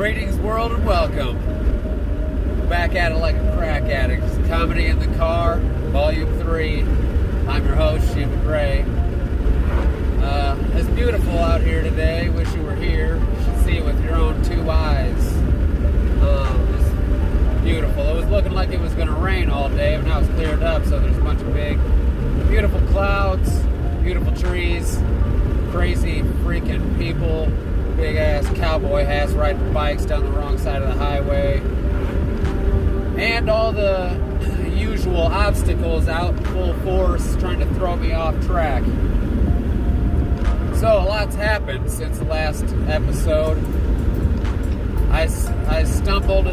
Greetings, world, and welcome. Back at it like a crack addict. Comedy in the Car, Volume 3. I'm your host, Shima Gray. It's beautiful out here today. Wish you were here. You should see it with your own two eyes. It's beautiful. It was looking like it was going to rain all day, but now it's cleared up, so there's a bunch of big, beautiful clouds, beautiful trees, crazy freaking people, big-ass cowboy hats riding bikes down the wrong side of the highway, and all the usual obstacles out in full force trying to throw me off track. So a lot's happened since the last episode. I stumbled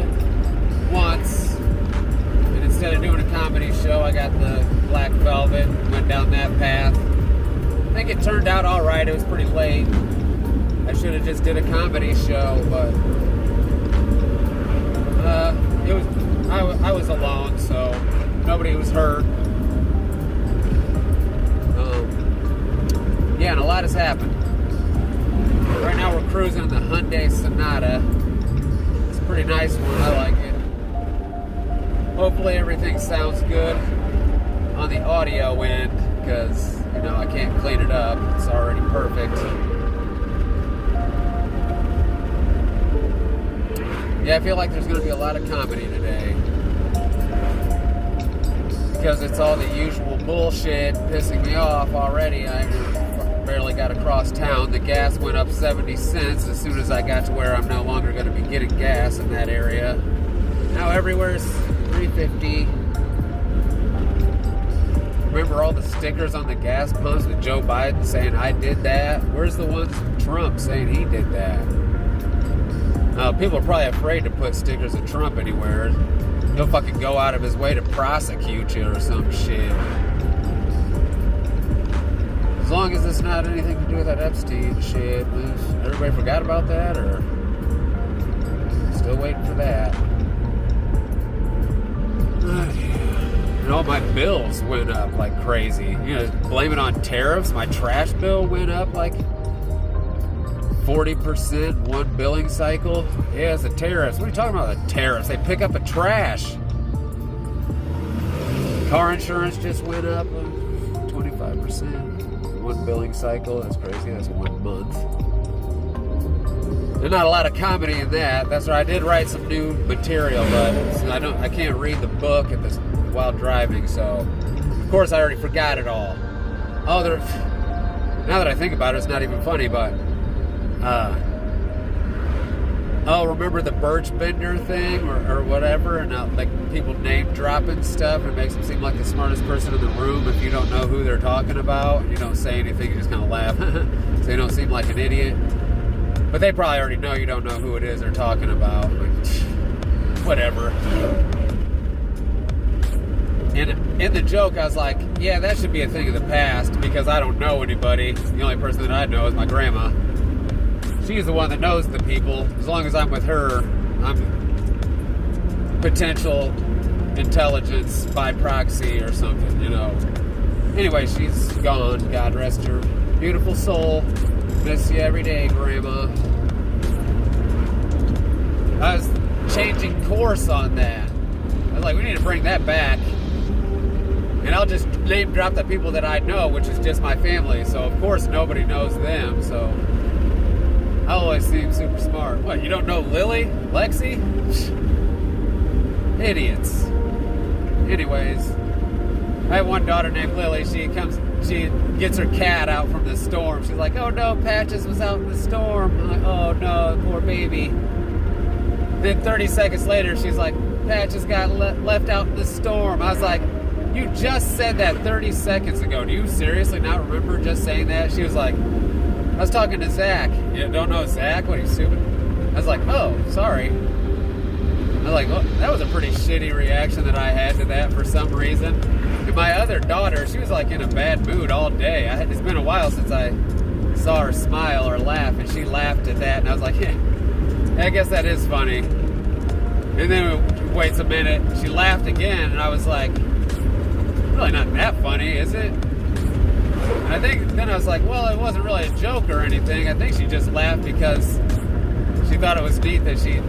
once, and instead of doing a comedy show, I got the Black Velvet, went down that path. I think it turned out alright. It was pretty late. I should have just did a comedy show, but I was alone, so nobody was hurt. Yeah, and a lot has happened. Right now we're cruising in the Hyundai Sonata. It's a pretty nice one. I like it. Hopefully everything sounds good on the audio end, because, you know, I can't clean it up. It's already perfect. Yeah, I feel like there's going to be a lot of comedy today, because it's all the usual bullshit pissing me off already. I barely got across town. The gas went up 70 cents as soon as I got to where I'm no longer going to be getting gas in that area. Now everywhere's $3.50. Remember all the stickers on the gas pumps with Joe Biden saying I did that? Where's the ones from Trump saying he did that? People are probably afraid to put stickers of Trump anywhere. He'll fucking go out of his way to prosecute you or some shit. As long as it's not anything to do with that Epstein shit. Everybody forgot about that, or still waiting for that? And all my bills went up like crazy. You know, blame it on tariffs. My trash bill went up like 40% one billing cycle. Yeah, it's the tariffs. What are you talking about, the tariffs? They pick up a trash. Car insurance just went up 25%. One billing cycle. That's crazy. That's 1 month. There's not a lot of comedy in that. That's right. I did write some new material, but I can't read the book while driving, so of course I already forgot it all. Oh, now that I think about it, it's not even funny, but remember the Birch Bender thing or whatever, and like people name dropping stuff, and it makes them seem like the smartest person in the room if you don't know who they're talking about. You don't say anything, you just kind of laugh so you don't seem like an idiot, but they probably already know you don't know who it is they're talking about. Like, whatever. And in the joke, I was like, yeah, that should be a thing of the past, because I don't know anybody. The only person that I know is my grandma. She's the one that knows the people. As long as I'm with her, I'm potential intelligence by proxy or something, you know. Anyway, she's gone. God rest her beautiful soul. Miss you every day, Grandma. I was changing course on that. I was like, we need to bring that back. And I'll just name drop the people that I know, which is just my family. So, of course, nobody knows them. So, I always seem super smart. What, you don't know Lily? Lexi? Idiots. Anyways, I have one daughter named Lily. She gets her cat out from the storm. She's like, oh no, Patches was out in the storm. I'm like, oh no, poor baby. Then 30 seconds later, she's like, Patches got left out in the storm. I was like, you just said that 30 seconds ago. Do you seriously not remember just saying that? She was like, I was talking to Zach. You don't know Zach? What, are you stupid? I was like, oh, sorry. I was like, well, that was a pretty shitty reaction that I had to that for some reason. And my other daughter, she was like in a bad mood all day. It's been a while since I saw her smile or laugh, and she laughed at that. And I was like, yeah, I guess that is funny. And then waits a minute. She laughed again, and I was like, really not that funny, is it? And then I was like, well, it wasn't really a joke or anything. I think she just laughed because She thought it was neat that she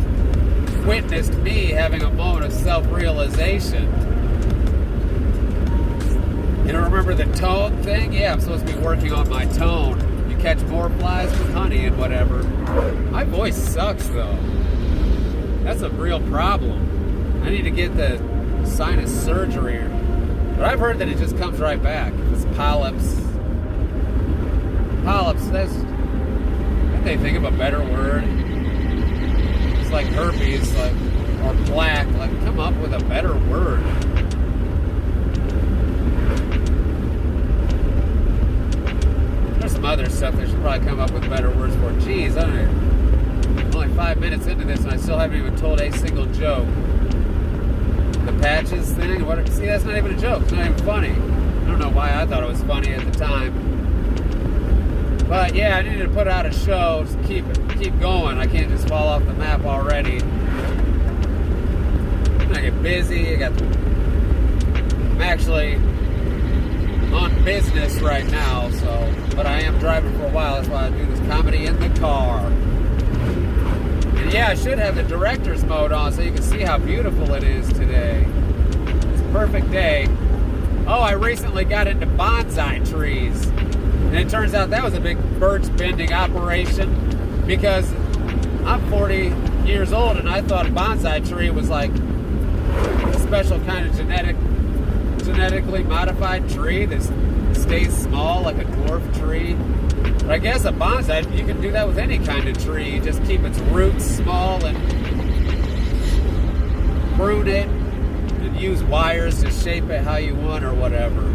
witnessed me having a moment of self-realization. You know, remember the tone thing? Yeah, I'm supposed to be working on my tone. You catch more flies with honey and whatever. My voice sucks, though. That's a real problem. I need to get the sinus surgery. But I've heard that it just comes right back. It's polyps. Polyps, that's... Can't they think of a better word? It's like herpes, like, or plaque. Like, come up with a better word. There's some other stuff they should probably come up with better words for. Jeez, I'm only 5 minutes into this and I still haven't even told a single joke. The patches thing, what? See, that's not even a joke. It's not even funny. I don't know why I thought it was funny at the time. But yeah, I needed to put out a show to keep going. I can't just fall off the map already. I get busy. I'm actually on business right now, but I am driving for a while. That's why I do this comedy in the car. And yeah, I should have the director's mode on so you can see how beautiful it is today. It's a perfect day. Oh, I recently got into bonsai trees. And it turns out that was a big birch bending operation because I'm 40 years old and I thought a bonsai tree was like a special kind of genetically modified tree that stays small like a dwarf tree. But I guess a bonsai, you can do that with any kind of tree. You just keep its roots small and prune it and use wires to shape it how you want or whatever.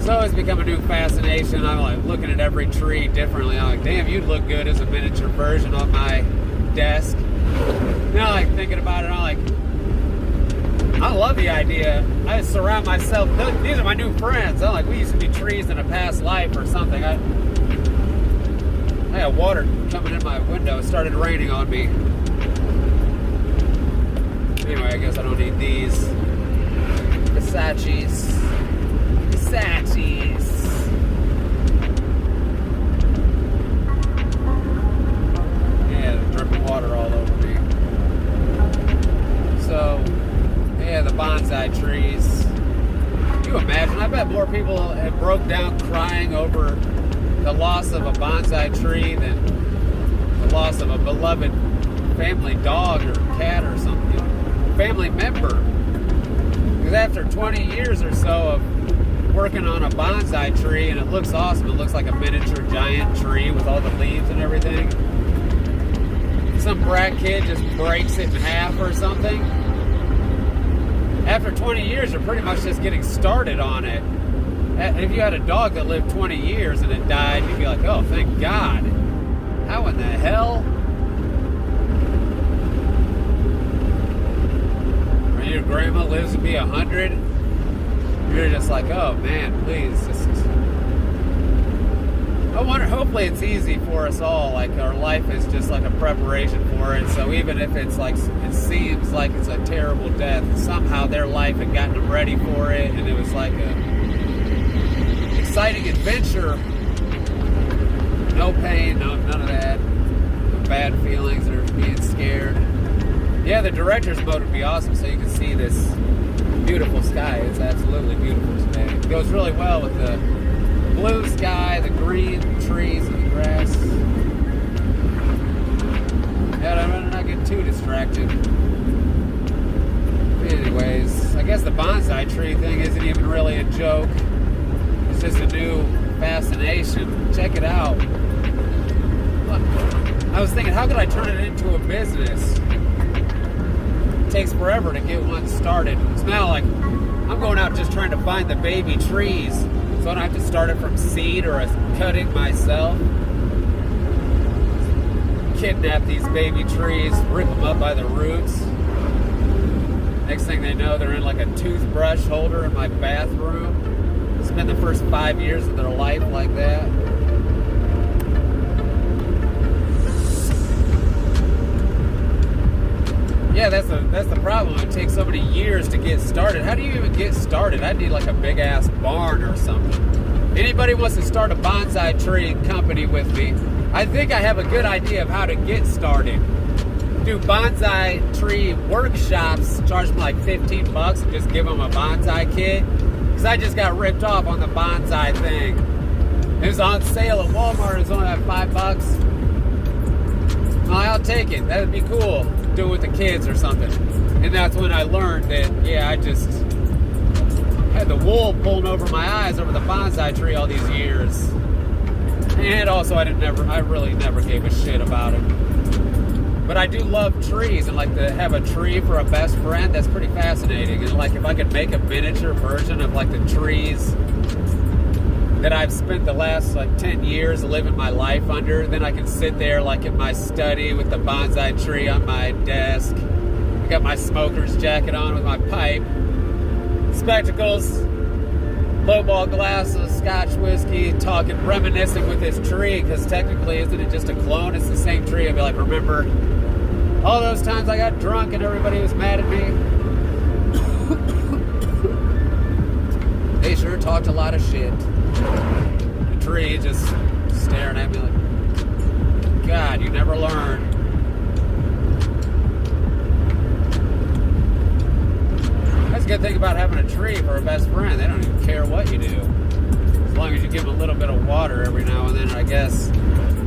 So it's become a new fascination. I'm like looking at every tree differently. I'm like, damn, you'd look good as a miniature version on my desk. Now, like thinking about it, I'm like, I love the idea. I surround myself. These are my new friends. I'm like, we used to be trees in a past life or something. I had water coming in my window. It started raining on me. Anyway, I guess I don't need these. Versace's. Yeah, dripping water all over me. So, yeah, the bonsai trees. Can you imagine? I bet more people have broke down crying over the loss of a bonsai tree than the loss of a beloved family dog or cat or something. Family member. Because after 20 years or so of working on a bonsai tree and it looks awesome. It looks like a miniature giant tree with all the leaves and everything. Some brat kid just breaks it in half or something. After 20 years, you're pretty much just getting started on it. If you had a dog that lived 20 years and it died, you'd be like, oh, thank God. How in the hell? Or your grandma lives to be 100? You're just like, oh man, please. I wonder, hopefully it's easy for us all. Like our life is just like a preparation for it. So even if it's like, it seems like it's a terrible death, somehow their life had gotten them ready for it. And it was like a exciting adventure. No pain, none of that. No bad feelings or being scared. Yeah, the director's mode would be awesome so you can see this beautiful sky. It's absolutely beautiful today. It goes really well with the blue sky, the green trees, and the grass. Yeah, I'm gonna not get too distracted. Anyways, I guess the bonsai tree thing isn't even really a joke. It's just a new fascination. Check it out. Look, I was thinking, how could I turn it into a business? It takes forever to get one started. It's now like I'm going out just trying to find the baby trees, so I don't have to start it from seed or cutting myself. Kidnap these baby trees, rip them up by the roots. Next thing they know, they're in like a toothbrush holder in my bathroom. Spend the first 5 years of their life like that. Yeah, that's the problem. It takes so many years to get started. How do you even get started? I need like a big ass barn or something. Anybody wants to start a bonsai tree company with me, I think I have a good idea of how to get started. Do bonsai tree workshops, charge them like $15 and just give them a bonsai kit. Because I just got ripped off on the bonsai thing. It was on sale at Walmart. It was only like $5. Well, I'll take it. That would be cool. Do it with the kids or something. And that's when I learned that, yeah, I just had the wool pulling over my eyes over the bonsai tree all these years. And also, I really never gave a shit about it. But I do love trees, and like to have a tree for a best friend, that's pretty fascinating. And like if I could make a miniature version of like the trees that I've spent the last like 10 years living my life under, then I can sit there like in my study with the bonsai tree on my desk. I got my smoker's jacket on with my pipe, spectacles, lowball glasses, Scotch whiskey, talking, reminiscing with this tree, because technically, isn't it just a clone? It's the same tree. I'd be like, remember all those times I got drunk and everybody was mad at me? They sure talked a lot of shit. The tree just staring at me like, God, you never learn. That's a good thing about having a tree for a best friend. They don't even care what you do. As long as you give them a little bit of water every now and then, I guess.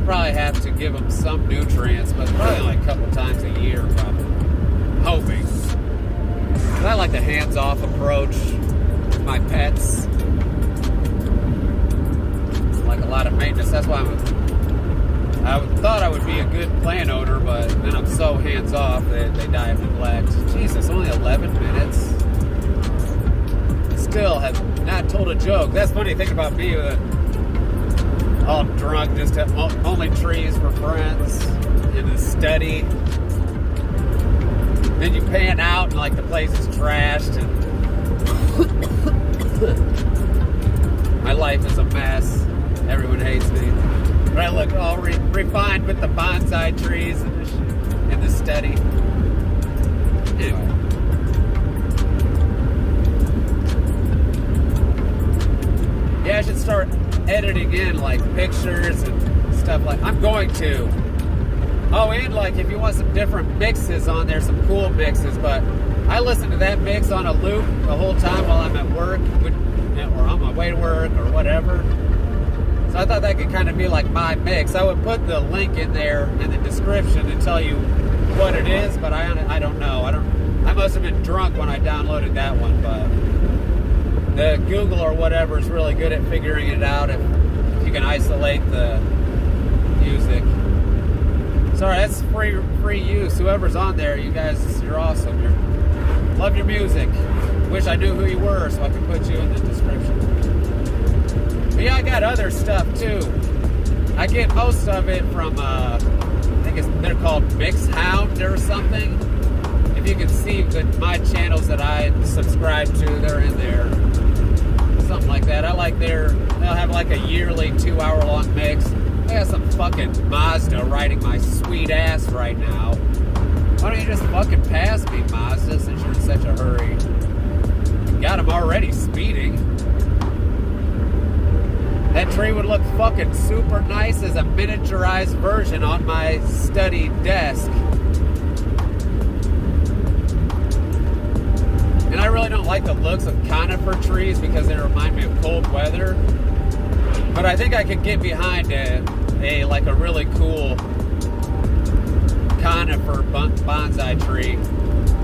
Probably have to give them some nutrients, but probably only a couple times a year, probably. Hoping. But I like the hands-off approach with my pets. Like a lot of maintenance. That's why I thought I would be a good plant owner, but then I'm so hands-off that they die of neglect. Jesus, only 11 minutes. Still have not told a joke. That's funny thinking about me. All drunk, just have only trees for friends in the study. Then you pan out and like the place is trashed and my life is a mess. Everyone hates me. But I look all refined with the bonsai trees in the study. Anyway. Yeah, I should start editing in like pictures and stuff like I'm going to. Oh, and like if you want some different mixes on there, some cool mixes, but I listen to that mix on a loop the whole time while I'm at work or on my way to work or whatever. So I thought that could kind of be like my mix. I would put the link in there in the description to tell you what it is, but I don't know. I must have been drunk when I downloaded that one, but the Google or whatever is really good at figuring it out if you can isolate the music. Sorry, that's free use. Whoever's on there, you guys, you're awesome. Love your music. Wish I knew who you were so I could put you in the description. But yeah, I got other stuff too. I get most of it from, I think they're called Mixhound or something. If you can see my channels that I subscribe to, they're in there. Something like that. I like they'll have like a yearly 2-hour-long mix. I got some fucking Mazda riding my sweet ass right now. Why don't you just fucking pass me, Mazda, since you're in such a hurry? Got him already speeding. That tree would look fucking super nice as a miniaturized version on my study desk. And I really don't like the looks of conifer trees because they remind me of cold weather. But I think I could get behind a really cool conifer bonsai tree.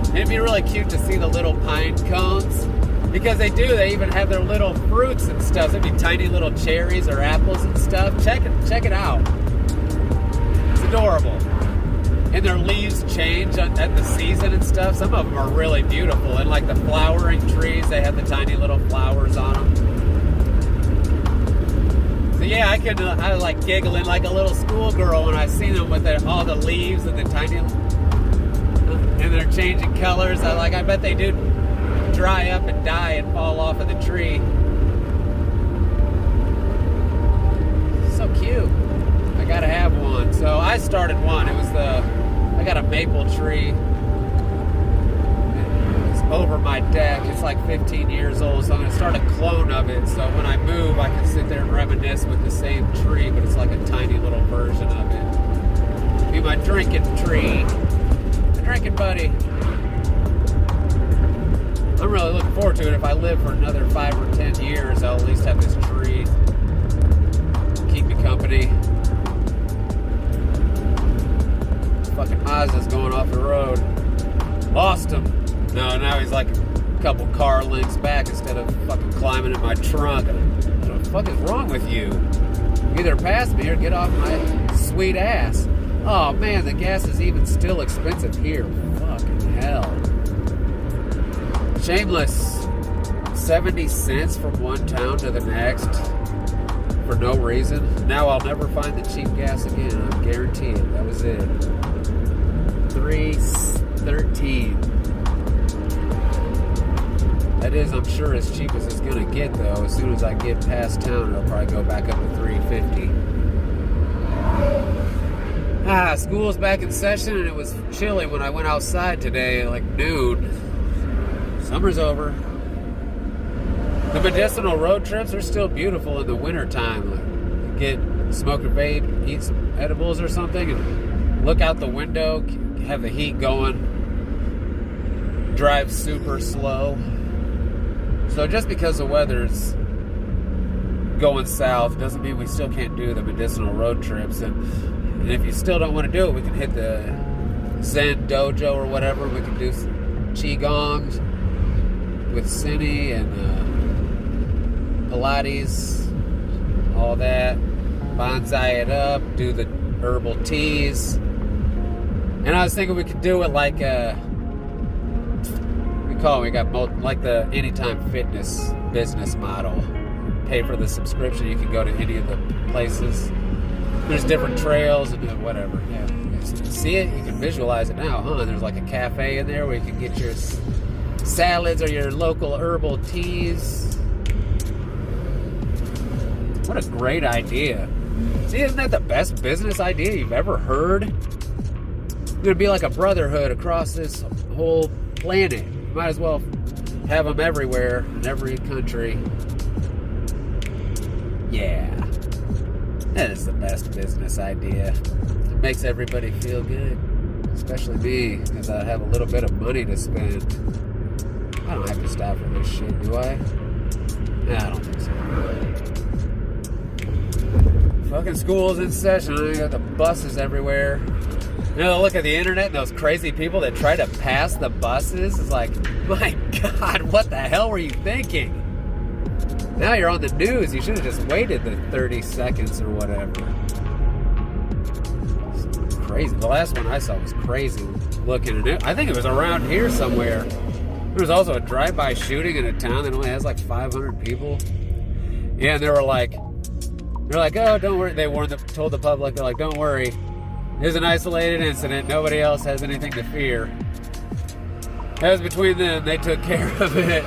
And it'd be really cute to see the little pine cones. Because they even have their little fruits and stuff. There'd be tiny little cherries or apples and stuff. Check it out. It's adorable. And their leaves change at the season and stuff. Some of them are really beautiful. And like the flowering trees, they have the tiny little flowers on them. So yeah, I like giggling like a little schoolgirl when I see them with all the leaves and the tiny, and they're changing colors. I bet they do dry up and die and fall off of the tree. So cute. I gotta have one. So I started one. I got a maple tree. It's over my deck. It's like 15 years old, so I'm going to start a clone of it. So when I move, I can sit there and reminisce with the same tree, but it's like a tiny little version of it. Be my drinking tree. My drinking buddy. I'm really looking forward to it. If I live for another 5 or 10 years, I'll at least have this tree. Keep me company. Fucking Mazda's going off the road. Lost him. No, now he's like a couple car lengths back instead of fucking climbing in my trunk. What the fuck is wrong with you? Either pass me or get off my sweet ass. Oh man, the gas is even still expensive here. Fucking hell. Shameless. 70 cents from one town to the next for no reason. Now I'll never find the cheap gas again. I guarantee it. That was it. 3.13. That is, I'm sure, as cheap as it's gonna get though. As soon as I get past town, it'll probably go back up to 3.50. School's back in session, and it was chilly when I went outside today, like noon. Summer's over. The medicinal road trips are still beautiful in the wintertime. Like, get smoke a vape, eat some edibles or something, and look out the window, have the heat going, drive super slow. So just because the weather's going south doesn't mean we still can't do the medicinal road trips. And if you still don't want to do it, we can hit the Zen Dojo or whatever. We can do some Qigong with Cine and Pilates, all that. Bonsai it up, do the herbal teas. And I was thinking we could do it like we got like the Anytime Fitness business model. Pay for the subscription, you can go to any of the places. There's different trails and whatever. Yeah, see it? You can visualize it now, huh? There's like a cafe in there where you can get your salads or your local herbal teas. What a great idea. See, isn't that the best business idea you've ever heard? It's gonna be like a brotherhood across this whole planet. You might as well have them everywhere, in every country. Yeah. That is the best business idea. It makes everybody feel good. Especially me, because I have a little bit of money to spend. I don't have to stop for this shit, do I? Nah, I don't think so. Fucking school's in session. I got the buses everywhere. You know, look at the internet and those crazy people that try to pass the buses. It's like, my God, what the hell were you thinking? Now you're on the news. You should have just waited the 30 seconds or whatever. It's crazy. The last one I saw was crazy looking at it. I think it was around here somewhere. There was also a drive-by shooting in a town that only has like 500 people. Yeah, and they're like, oh, don't worry. They told the public, they're like, don't worry. It was an isolated incident. Nobody else has anything to fear. That was between them. They took care of it.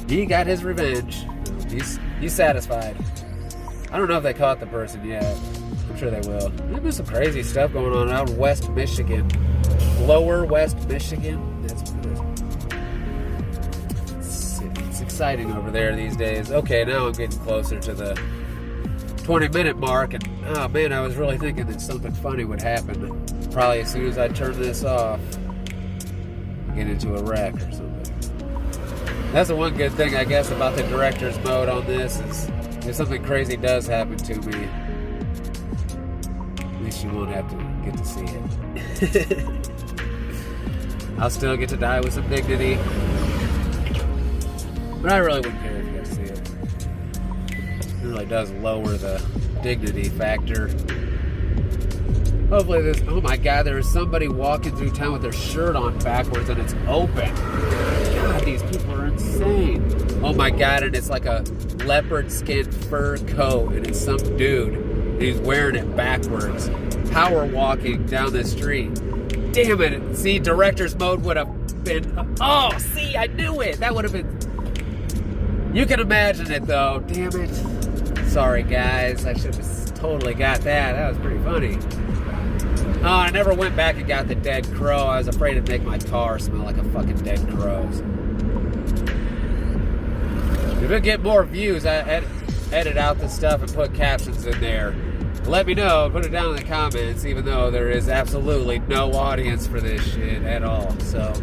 He got his revenge. He's satisfied. I don't know if they caught the person yet. I'm sure they will. There's been some crazy stuff going on out in West Michigan. Lower West Michigan. That's good. It's exciting over there these days. Okay, now I'm getting closer to the 20-minute mark, and oh man, I was really thinking that something funny would happen. Probably as soon as I turn this off, get into a wreck or something. That's the one good thing, I guess, about the director's mode on this is if something crazy does happen to me, at least you won't have to get to see it. I'll still get to die with some dignity, but I really wouldn't care if you got to see it. It really does lower the dignity factor. Hopefully this... Oh my God, there is somebody walking through town with their shirt on backwards and it's open. God, these people are insane. Oh my God, and it's like a leopard skin fur coat and it's some dude and he's wearing it backwards. Power walking down the street. Damn it. See, director's mode would have been... Oh, see, I knew it. That would have been... You can imagine it though. Damn it. Sorry guys, I should have totally got that. That was pretty funny. Oh, I never went back and got the dead crow. I was afraid it'd make my car smell like a fucking dead crow's. If it get more views, I edit out the stuff and put captions in there. Let me know. Put it down in the comments, even though there is absolutely no audience for this shit at all. So,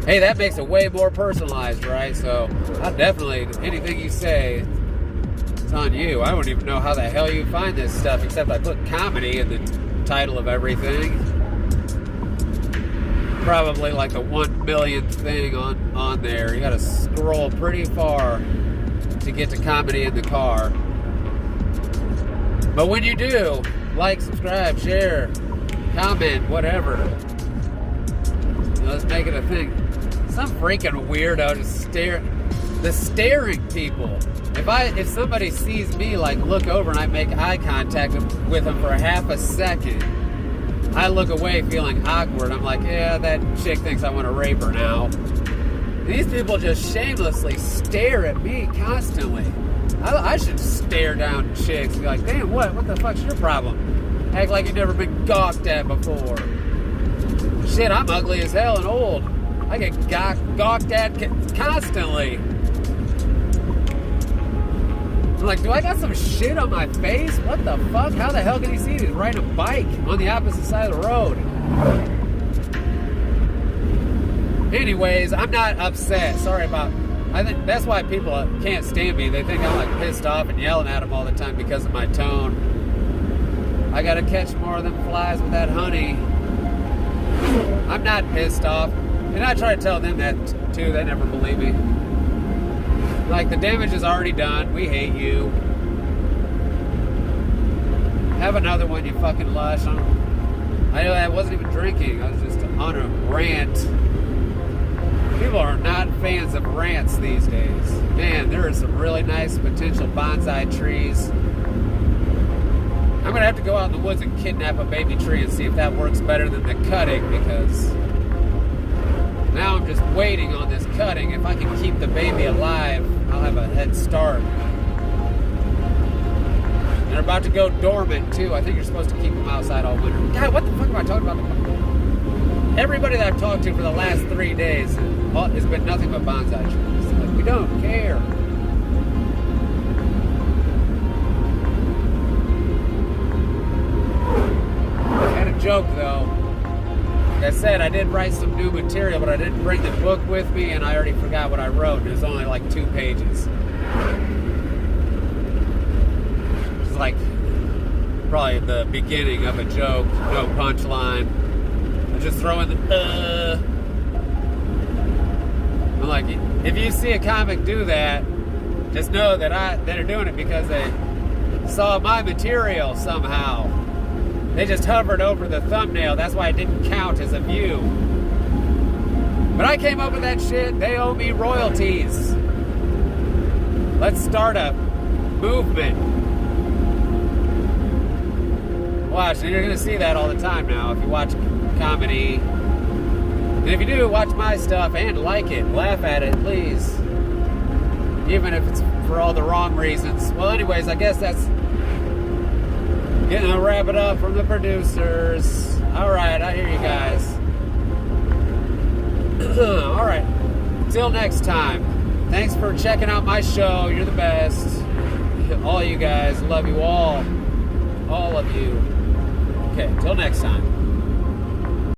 hey, that makes it way more personalized, right? So, I definitely, anything you say, it's on you. I don't even know how the hell you find this stuff, except I put comedy in the title of everything. Probably like the 1 millionth thing on there. You gotta scroll pretty far to get to comedy in the car. But when you do, like, subscribe, share, comment, whatever. Let's make it a thing. Some freaking weirdo just staring people. If somebody sees me, like, look over and I make eye contact with them for half a second, I look away feeling awkward. I'm like, yeah, that chick thinks I want to rape her now. These people just shamelessly stare at me constantly. I should stare down chicks and be like, damn, what the fuck's your problem? Act like you've never been gawked at before. Shit, I'm ugly as hell and old. I get gawked at constantly. I'm like, do I got some shit on my face? What the fuck? How the hell can he see me? He's riding a bike on the opposite side of the road. Anyways, I'm not upset. Sorry about... I think that's why people can't stand me. They think I'm like pissed off and yelling at them all the time because of my tone. I gotta catch more of them flies with that honey. I'm not pissed off. And I try to tell them that too. They never believe me. Like, the damage is already done. We hate you. Have another one, you fucking lush. I know I wasn't even drinking. I was just on a rant. People are not fans of rants these days. Man, there are some really nice potential bonsai trees. I'm going to have to go out in the woods and kidnap a baby tree and see if that works better than the cutting, because now I'm just waiting on this cutting. If I can keep the baby alive, I'll have a head start. They're about to go dormant, too. I think you're supposed to keep them outside all winter. God, what the fuck am I talking about? Everybody that I've talked to for the last 3 days has been nothing but bonsai trees. Like, we don't care. I had a joke, though. Like I said, I did write some new material, but I didn't bring the book with me, and I already forgot what I wrote. It was only like 2 pages. It's like probably the beginning of a joke, no punchline. I just throw in the I'm like, if you see a comic do that, just know that they're doing it because they saw my material somehow. They just hovered over the thumbnail. That's why it didn't count as a view. But I came up with that shit. They owe me royalties. Let's start a movement. Watch, and you're going to see that all the time now if you watch comedy. And if you do, watch my stuff and like it. Laugh at it, please. Even if it's for all the wrong reasons. Well, anyways, I guess that's getting to wrap it up from the producers. Alright, I hear you guys. Alright, until next time. Thanks for checking out my show. You're the best. All you guys. Love you all. All of you. Okay, until next time.